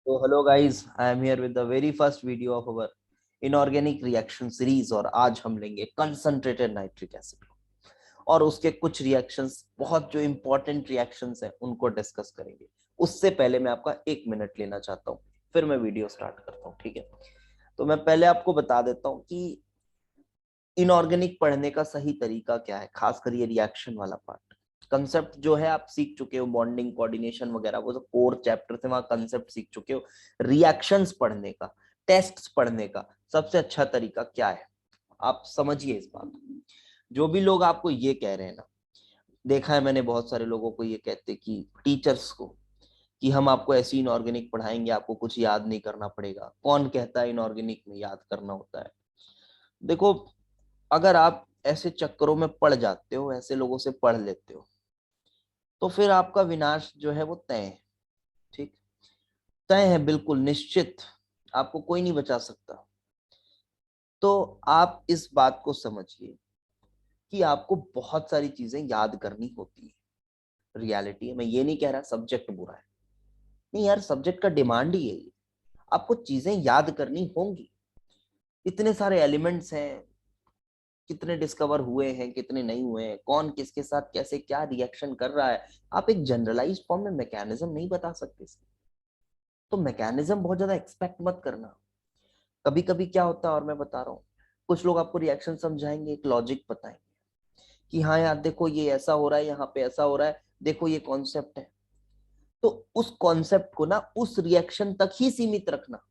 So hello guys, I am here with the very first video of our inorganic reaction series और आज हम लेंगे concentrated nitric acid और उसके कुछ रिएक्शंस बहुत जो इंपॉर्टेंट रिएक्शंस हैं उनको डिस्कस करेंगे। उससे पहले मैं आपका 1 मिनट लेना चाहता हूँ, फिर मैं वीडियो स्टार्ट करता हूँ। ठीक है, तो मैं पहले आपको बता देता हूँ कि इनऑर्गेनिक पढ़ने का सही तरीका क्या है, खासकर ये रिएक्शन वाला पार्ट। कंसेप्ट जो है आप सीख चुके हो, बॉन्डिंग कोऑर्डिनेशन वगैरह वो जो कोर चैप्टर थे वहां कंसेप्ट सीख चुके हो। रिएक्शंस पढ़ने का, टेस्ट्स पढ़ने का सबसे अच्छा तरीका क्या है, आप समझिए इस बात को। जो भी लोग आपको ये कह रहे हैं ना, देखा है मैंने बहुत सारे लोगों को ये कहते कि टीचर्स को कि हम आपको ऐसी इनऑर्गेनिक पढ़ाएंगे, आपको कुछ याद नहीं करना पड़ेगा। कौन कहता है इनऑर्गेनिक में याद करना होता है? देखो, अगर आप ऐसे चक्करों में पड़ जाते हो, ऐसे लोगों से पढ़ लेते हो, तो फिर आपका विनाश जो है वो तय है। ठीक, तय है, बिल्कुल निश्चित, आपको कोई नहीं बचा सकता। तो आप इस बात को समझिए कि आपको बहुत सारी चीजें याद करनी होती है। रियलिटी है, मैं ये नहीं कह रहा सब्जेक्ट बुरा है, नहीं यार, सब्जेक्ट का डिमांड ही है ये। आपको चीजें याद करनी होंगी, इतने सारे एलिमेंट्स हैं, कितने डिस्कवर हुए हैं, कितने नहीं हुए हैं, कौन किसके साथ कैसे क्या रिएक्शन कर रहा है। आप एक जनरलाइज फॉर्म में मैकेनिज्म नहीं बता सकते इसके। तो मैकेनिज्म बहुत ज्यादा एक्सपेक्ट मत करना। कभी कभी क्या होता है, और मैं बता रहा हूँ, कुछ लोग आपको रिएक्शन समझाएंगे, एक लॉजिक बताएंगे कि हाँ यार देखो ये ऐसा हो रहा है, यहाँ पे ऐसा हो रहा है, देखो ये कॉन्सेप्ट है। तो उस कॉन्सेप्ट को ना उस रिएक्शन तक ही सीमित रखना।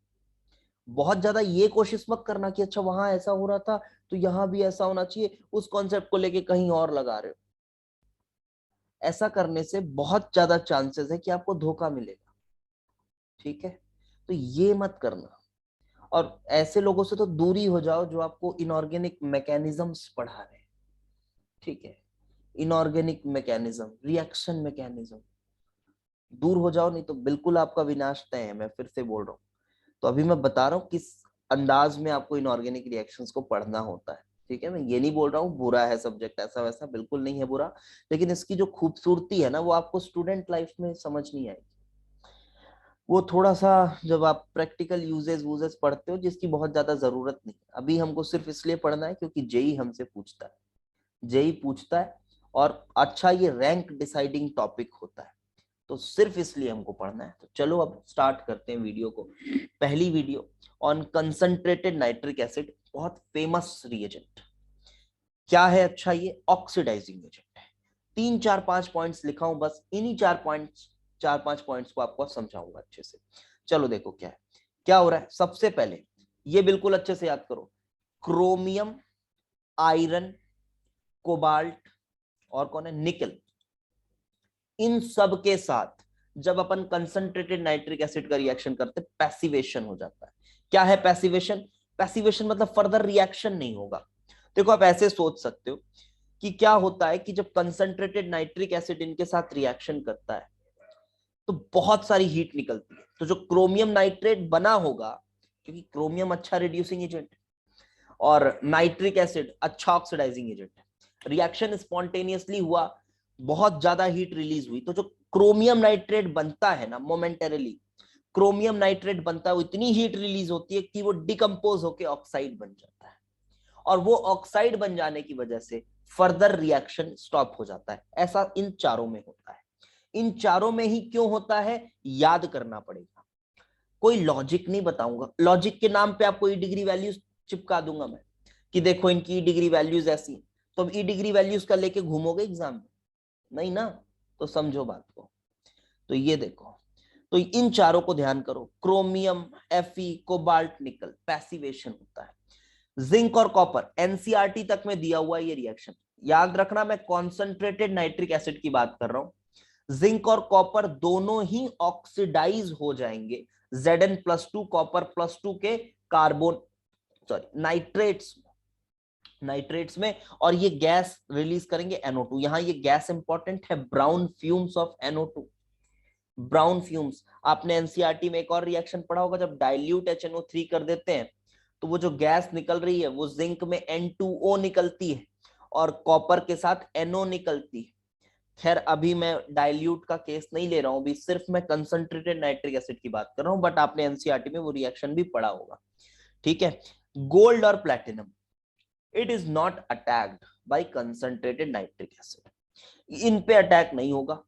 बहुत ज्यादा ये कोशिश मत करना कि अच्छा वहां ऐसा हो रहा था तो यहाँ भी ऐसा होना चाहिए, उस कॉन्सेप्ट को लेके कहीं और लगा रहे हो। ऐसा करने से बहुत ज्यादा चांसेस है कि आपको धोखा मिलेगा। ठीक है, तो ये मत करना। और ऐसे लोगों से तो दूरी हो जाओ जो आपको इनऑर्गेनिक मैकेनिज्म्स पढ़ा रहे हैं। ठीक है, इनऑर्गेनिक मैकेनिज्म, रिएक्शन मैकेनिज्म, दूर हो जाओ, नहीं तो बिल्कुल आपका विनाश तय है। मैं फिर से बोल रहा हूँ। तो अभी मैं बता रहा हूँ किस अंदाज में आपको इनऑर्गेनिक रिएक्शंस को पढ़ना होता है। ठीक है, मैं ये नहीं बोल रहा हूँ बुरा है सब्जेक्ट, ऐसा वैसा बिल्कुल नहीं है बुरा, लेकिन इसकी जो खूबसूरती है ना वो आपको स्टूडेंट लाइफ में समझ नहीं आएगी। वो थोड़ा सा जब आप प्रैक्टिकल यूजेस वूजेस पढ़ते हो, जिसकी बहुत ज्यादा जरूरत नहीं। अभी हमको सिर्फ इसलिए पढ़ना है क्योंकि जेई हमसे पूछता है, जेई पूछता है, और अच्छा ये रैंक डिसाइडिंग टॉपिक होता है, तो सिर्फ इसलिए हमको पढ़ना है। तो चलो अब स्टार्ट करते हैं वीडियो को। पहली video on concentrated nitric acid, बहुत फेमस रिएजेंट। क्या है? अच्छा, ये ऑक्सीडाइजिंग एजेंट है। 3 4 5 पॉइंट्स लिखा हूं, बस इन्हीं 4 पॉइंट्स, 4 5 पॉइंट्स को आपको समझाऊंगा अच्छे से। चलो देखो क्या है, क्या हो रहा है। सबसे पहले ये बिल्कुल अच्छे से याद करो, क्रोमियम, आयरन, कोबाल्ट और कौन है, निकल, इन सब के साथ जब अपन कंसंट्रेटेड नाइट्रिक एसिड का रिएक्शन करते पैसिवेशन हो जाता है। क्या है पैसिवेशन? पैसिवेशन मतलब फर्दर रिएक्शन नहीं होगा। देखो आप ऐसे सोच सकते हो कि क्या होता है कि जब कंसंट्रेटेड नाइट्रिक एसिड इनके साथ रिएक्शन करता है तो बहुत सारी हीट निकलती है। तो जो क्रोमियम नाइट्रेट बना होगा, क्योंकि क्रोमियम अच्छा रिड्यूसिंग एजेंट है और नाइट्रिक एसिड अच्छा ऑक्सीडाइजिंग एजेंट है, रिएक्शन स्पॉन्टेनियसली हुआ, बहुत ज्यादा हीट रिलीज हुई, तो जो क्रोमियम नाइट्रेट बनता है ना, मोमेंटरीली क्रोमियम नाइट्रेट बनता है, वो इतनी हीट रिलीज होती है कि वो डिकम्पोज होकर ऑक्साइड बन जाता है। और वो ऑक्साइड बन जाने की वजह से फर्दर रिएक्शन स्टॉप हो जाता है। ऐसा इन चारों में होता है। इन चारों में ही क्यों होता है, याद करना पड़ेगा। कोई लॉजिक नहीं बताऊंगा, लॉजिक के नाम पे आपको ई डिग्री वैल्यूज चिपका दूंगा मैं कि देखो इनकी ई डिग्री वैल्यूज ऐसी, तो अब ई डिग्री वैल्यूज का लेके घूमोगे एग्जाम में? नहीं ना। तो समझो बात को। तो ये देखो, तो इन चारों को ध्यान करो, क्रोमियम, एफई, कोबाल्ट, निकल, पैसिवेशन होता है। जिंक और कॉपर एनसीईआरटी तक में दिया हुआ ये रिएक्शन, याद रखना मैं कॉन्सेंट्रेटेड नाइट्रिक एसिड की बात कर रहा हूं। जिंक और कॉपर दोनों ही ऑक्सीडाइज हो जाएंगे Zn+2 कॉपर+2 के कार्बन, सॉरी नाइट्रेट्स, नाइट्रेट्स में, और ये गैस रिलीज करेंगे NO2। यहां ये गैस इंपॉर्टेंट है, brown fumes of NO2। Brown fumes, आपने एनसीईआरटी में एक और रिएक्शन पढ़ा होगा, जब डाइल्यूट HNO3 कर देते हैं तो वो जो गैस निकल रही है वो जिंक में N2O निकलती है और कॉपर के साथ NO निकलती है। खैर अभी मैं डाइल्यूट का केस नहीं ले रहा हूं, अभी सिर्फ मैं कंसंट्रेटेड नाइट्रिक एसिड की बात कर रहा हूं, बट आपने एनसीईआरटी में वो रिएक्शन भी पढ़ा होगा। ठीक है, गोल्ड और platinum, it is not attacked by concentrated nitric acid. इन पे अटैक नहीं होगा।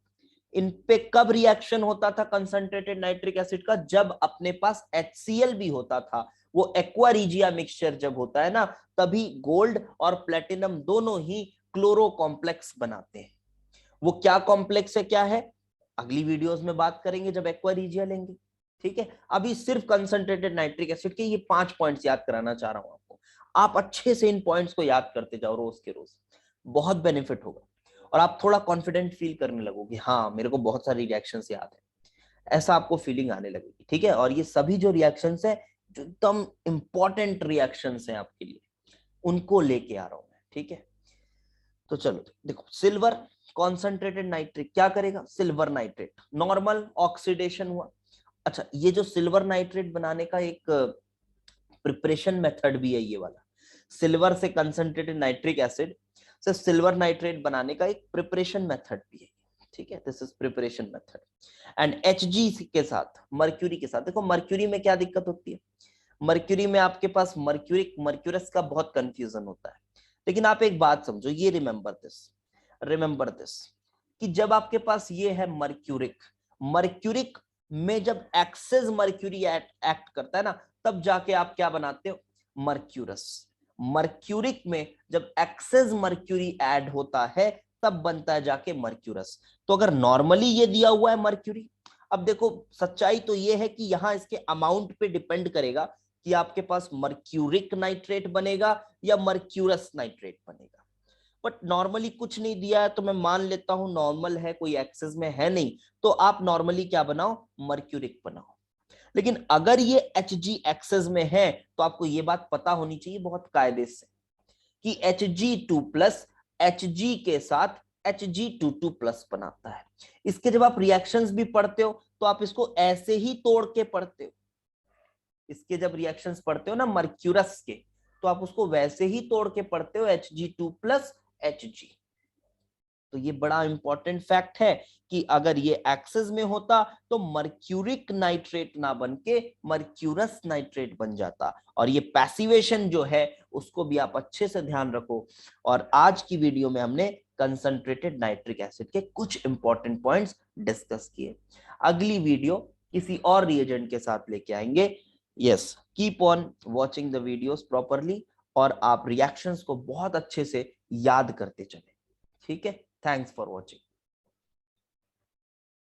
इन पे कब रिएक्शन होता था कंसंट्रेटेड नाइट्रिक एसिड का? जब अपने पास HCl भी होता था, वो एक्वा रिजिया मिक्सचर जब होता है ना, तभी गोल्ड और प्लेटिनम दोनों ही क्लोरो कॉम्प्लेक्स बनाते हैं। वो क्या कॉम्प्लेक्स है, क्या है, अगली वीडियोस में बात करेंगे जब एक्वा रिजिया लेंगे। ठीक है, अभी सिर्फ कंसंट्रेटेड नाइट्रिक एसिड के ये 5 पॉइंट्स याद कराना चाह रहा हूं आपको। आप अच्छे से इन पॉइंट्स को याद करते जाओ रोज के रोज, बहुत बेनिफिट होगा और आप थोड़ा कॉन्फिडेंट फील करने लगोगे, हाँ मेरे को बहुत सारी रिएक्शंस याद है, ऐसा आपको फीलिंग आने लगेगी। ठीक है, और ये सभी जो रिएक्शंस है, जो एकदम इंपॉर्टेंट रिएक्शंस हैं आपके लिए, उनको लेके आ रहा हूं मैं। ठीक है, तो चलो देखो, सिल्वर कॉन्सेंट्रेटेड नाइट्रेट क्या करेगा, सिल्वर नाइट्रेट, नॉर्मल ऑक्सीडेशन हुआ। अच्छा, ये जो सिल्वर नाइट्रेट बनाने का एक प्रिपरेशन मेथड भी है, ये वाला सिल्वर से कंसंट्रेटेड नाइट्रिक एसिड से सिल्वर नाइट्रेट बनाने का एक प्रिपरेशन मेथड भी है। ठीक है, this is preparation method. And Hg के साथ, मर्क्यूरी के साथ, देखो मर्क्यूरी में क्या दिक्कत होती है, मर्क्यूरी में आपके पास मर्क्यूरिक मर्क्यूरस का बहुत कंफ्यूजन होता है। लेकिन आप एक बात समझो, ये रिमेंबर दिस कि जब आपके पास ये है मर्क्यूरिक, मर्क्यूरिक में जब एक्सेस मर्क्यूरी एक्ट करता है ना, तब जाके आप क्या बनाते हो, मर्क्यूरस। मर्क्यूरिक में जब एक्सेस मर्क्यूरी ऐड होता है तब बनता है जाके मर्क्यूरस। तो अगर नॉर्मली ये दिया हुआ है मर्क्यूरी, अब देखो सच्चाई तो ये है कि यहां इसके अमाउंट पे डिपेंड करेगा कि आपके पास मर्क्यूरिक नाइट्रेट बनेगा या मर्क्यूरस नाइट्रेट बनेगा। बट नॉर्मली कुछ नहीं दिया है तो मैं मान लेता हूं नॉर्मल है, कोई एक्सेस में है नहीं, तो आप नॉर्मली क्या बनाओ, मर्क्यूरिक बनाओ। लेकिन अगर ये Hg एक्सेस में है तो आपको ये बात पता होनी चाहिए बहुत कायदे से कि Hg2 प्लस Hg के साथ Hg22 प्लस बनाता है। इसके जब आप रिएक्शंस भी पढ़ते हो तो आप इसको ऐसे ही तोड़ के पढ़ते हो। इसके जब रिएक्शंस पढ़ते हो ना मर्क्यूरस के, तो आप उसको वैसे ही तोड़ के पढ़ते हो, Hg2 प्लस Hg। तो ये बड़ा इंपॉर्टेंट फैक्ट है कि अगर ये एक्सेस में होता तो मर्क्यूरिक नाइट्रेट ना बन के मर्क्यूरस नाइट्रेट बन जाता। और ये पैसिवेशन जो है उसको भी आप अच्छे से ध्यान रखो। और आज की वीडियो में हमने कंसंट्रेटेड नाइट्रिक एसिड के कुछ इंपॉर्टेंट पॉइंट्स डिस्कस किए। अगली वीडियो किसी और रिएजेंट के साथ लेके आएंगे। Yes, keep on watching the videos properly और आप रिएक्शंस को बहुत अच्छे से याद करते चले। ठीक है, थैंक्स फॉर वॉचिंग।